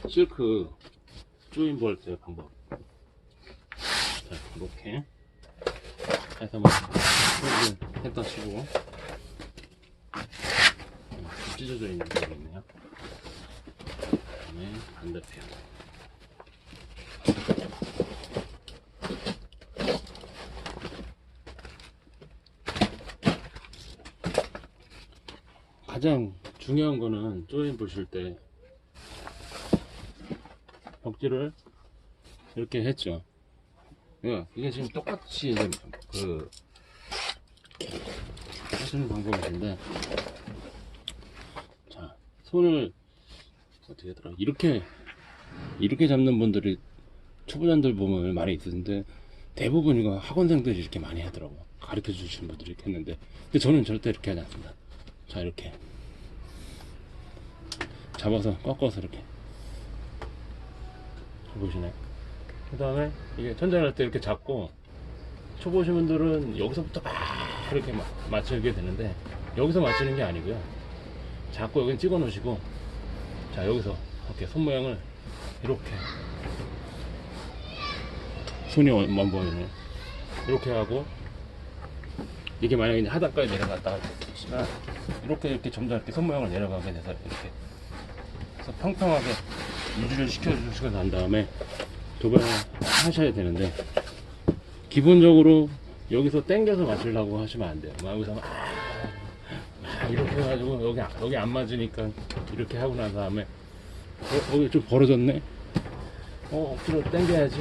실크 조인 볼 때 방법. 자, 이렇게 해서 뭐 했다 치고 찢어져 있는 게 있네요. 그다음에 반대편. 가장 중요한 거는 조인 보실 때 벽지를 이렇게 했죠. 이게 지금 똑같이 이제 그 하시는 방법이신데, 자, 손을 어떻게 하더라, 이렇게 잡는 분들이 초보자들 보면 많이 있는데, 대부분 이거 학원생들이 이렇게 많이 하더라고. 가르쳐 주시는 분들이 이렇게 했는데, 근데 저는 절대 이렇게 하지 않습니다. 자, 이렇게 잡아서 꺾어서 이렇게 보시네. 그 다음에 이게 천장할 때 이렇게 잡고, 초보신 분들은 여기서부터 막 이렇게 맞추게 되는데, 여기서 맞추는 게 아니고요, 잡고 여기 찍어 놓으시고, 자, 여기서 이렇게 손 모양을 이렇게, 손이 만 보이네, 이렇게 하고, 이게 만약에 이제 하단까지 내려갔다가 하시면 이렇게 점점 이렇게 손 모양을 내려가게 돼서, 이렇게 그래서 평평하게 유지를 시켜주시고 난 다음에 도배를 하셔야 되는데, 기본적으로 여기서 당겨서 맞추려고 하시면 안 돼요. 여기서 막 이렇게 해가지고 여기 안 맞으니까 이렇게 하고 난 다음에 여기 좀 벌어졌네, 억지로 당겨야지,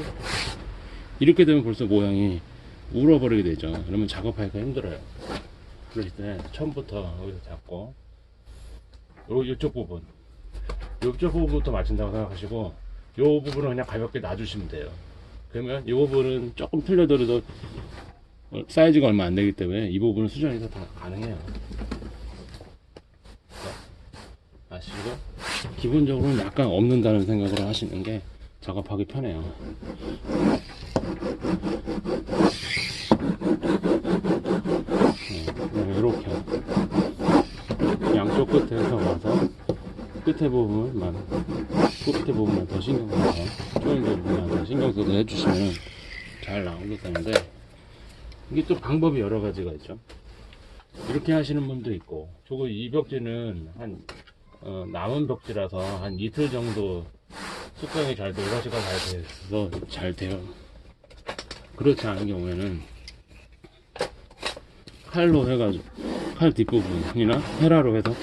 이렇게 되면 벌써 모양이 울어버리게 되죠. 그러면 작업하기가 힘들어요. 그럴 때 처음부터 여기서 잡고, 이쪽 부분부터 맞춘다고 생각하시고, 이 부분은 그냥 가볍게 놔주시면 돼요. 그러면 이 부분은 조금 틀려더라도 사이즈가 얼마 안 되기 때문에 이 부분은 수정해서 다 가능해요. 아시고, 기본적으로는 약간 없는다는 생각으로 하시는 게 작업하기 편해요. 이렇게 양쪽 끝에서 와서 끝에 부분만 더 신경 써서, 조인 부분만 더 신경 써서 해주시면 잘 나오게 되는데, 이게 또 방법이 여러 가지가 있죠. 이렇게 하시는 분도 있고, 저거 이 벽지는 남은 벽지라서 한 이틀 정도 숙성이 잘 돼, 오가시가 잘 돼서 잘 돼요. 그렇지 않은 경우에는 칼로 해가지고, 칼 뒷부분이나 헤라로 해서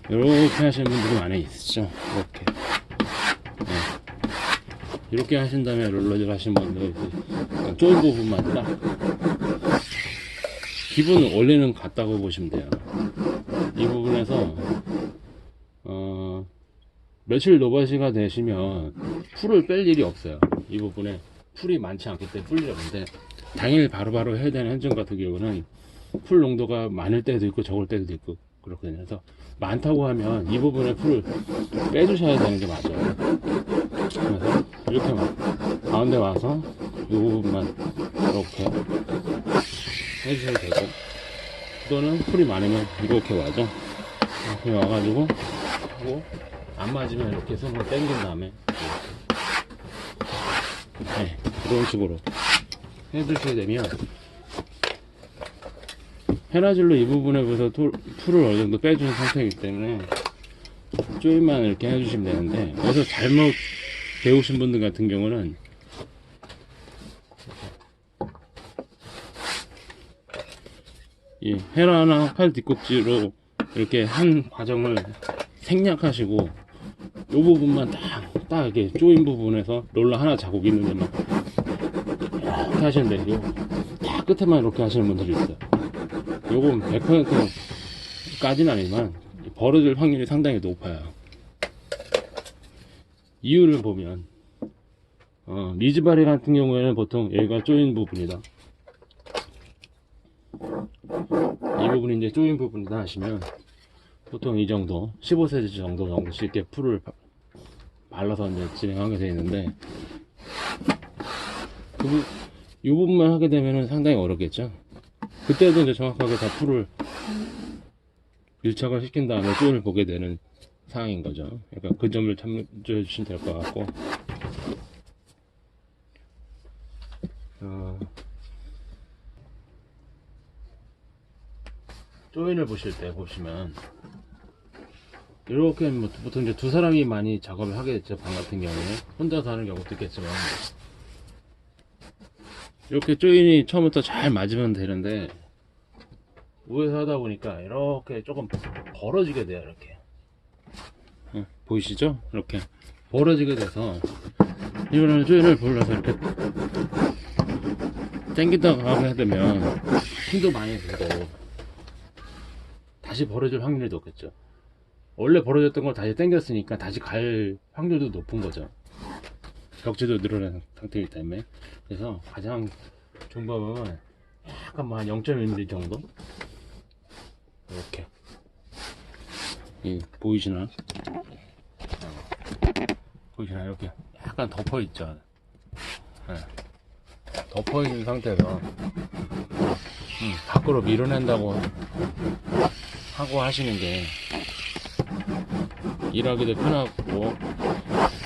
이렇게 하시는 분들이 많이 있으시죠. 이렇게 하신 다음에 롤러질 하시는 분들, 조인 부분만 딱, 기본 원리는 같다고 보시면 돼요. 이 부분에서 며칠 노바시가 되시면 풀을 뺄 일이 없어요. 이 부분에 풀이 많지 않기 때문에 풀 일이 없는데, 당일 바로바로 해야 되는 현장 같은 경우는 풀 농도가 많을 때도 있고 적을 때도 있고 그렇거든요. 그래서 많다고 하면 이 부분에 풀을 빼주셔야 되는 게 맞아요. 그래서 이렇게 가운데 와서 이 부분만 이렇게 해주셔도 되고, 또는 풀이 많으면 이렇게 와죠. 이렇게 와가지고 하고, 안 맞으면 이렇게 손으로 당긴 다음에 이런 식으로 해주셔야 되면, 헤라질로 이 부분에 비해서 풀을 어느 정도 빼주는 상태이기 때문에 조인만 이렇게 해주시면 되는데, 여기서 잘못 배우신 분들 같은 경우는 이 헤라나 칼 뒷꼭지로 이렇게 한 과정을 생략하시고, 이 부분만 딱 이렇게 조인 부분에서 롤러 하나 자국 있는 데만 이렇게 하시는데, 딱 끝에만 이렇게 하시는 분들이 있어요. 요건 100%까지는 아니지만 벌어질 확률이 상당히 높아요. 이유를 보면, 미즈바리 같은 경우에는 보통 여기가 조인 부분이다, 이 부분이 이제 조인 부분이다 하시면, 보통 이 정도 15cm 정도씩 이렇게 풀을 발라서 이제 진행하게 되어 있는데, 이 부분만 하게 되면 상당히 어렵겠죠. 그때도 이제 정확하게 다 풀을 밀착을 시킨 다음에 조인을 보게 되는 사항인 거죠. 그러니까 그 점을 참조해 주시면 될 것 같고, 조인을 보실 때 보시면 이렇게 뭐 보통 이제 두 사람이 많이 작업을 하게 됐죠. 방 같은 경우에 혼자서 하는 경우도 있겠지만 이렇게 조인이 처음부터 잘 맞으면 되는데 위에서 하다 보니까 이렇게 조금 벌어지게 돼요. 이렇게 보이시죠? 이렇게 벌어지게 돼서 이거는 조인을 불러서 이렇게 당기다가 하게 되면 힘도 많이 들고 다시 벌어질 확률이 높겠죠. 원래 벌어졌던 걸 다시 당겼으니까 다시 갈 확률도 높은 거죠. 벽지도 늘어난 상태이기 때문에. 그래서 가장 좋은 방법은 약간 한 0.1mm 정도 이렇게 보이시나? 보이시나? 이렇게 약간 덮어 있죠. 덮어 있는 상태에서 밖으로 밀어낸다고 하고 하시는 게 일하기도 편하고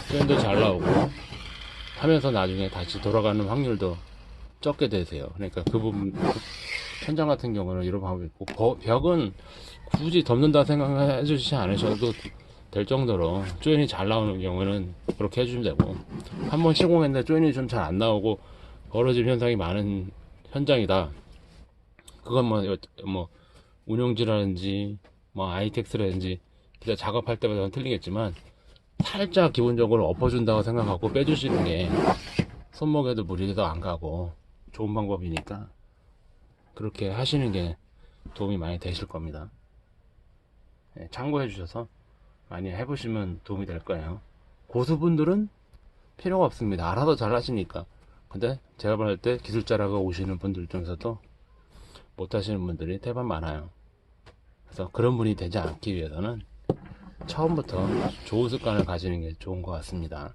표현도 잘 나오고 하면서 나중에 다시 돌아가는 확률도 적게 되세요. 그러니까 그 부분 천장 같은 경우는 이런 방법이 있고 벽은 굳이 덮는다 생각해 주시지 않으셔도 될 정도로 조인이 잘 나오는 경우는 그렇게 해주시면 되고, 한번 시공했는데 조인이 좀 잘 안 나오고 벌어질 현상이 많은 현장이다. 그건 뭐 운영지라든지 뭐 아이텍스라든지 기타 작업할 때마다 틀리겠지만 살짝 기본적으로 엎어준다고 생각하고 빼주시는 게 손목에도 무리도 안 가고 좋은 방법이니까 그렇게 하시는 게 도움이 많이 되실 겁니다. 참고해 주셔서 많이 해보시면 도움이 될 거예요. 고수분들은 필요가 없습니다. 알아서 잘 하시니까. 근데 제가 볼 때 기술자라고 오시는 분들 중에서도 못하시는 분들이 대반 많아요. 그래서 그런 분이 되지 않기 위해서는 처음부터 좋은 습관을 가지는 게 좋은 것 같습니다.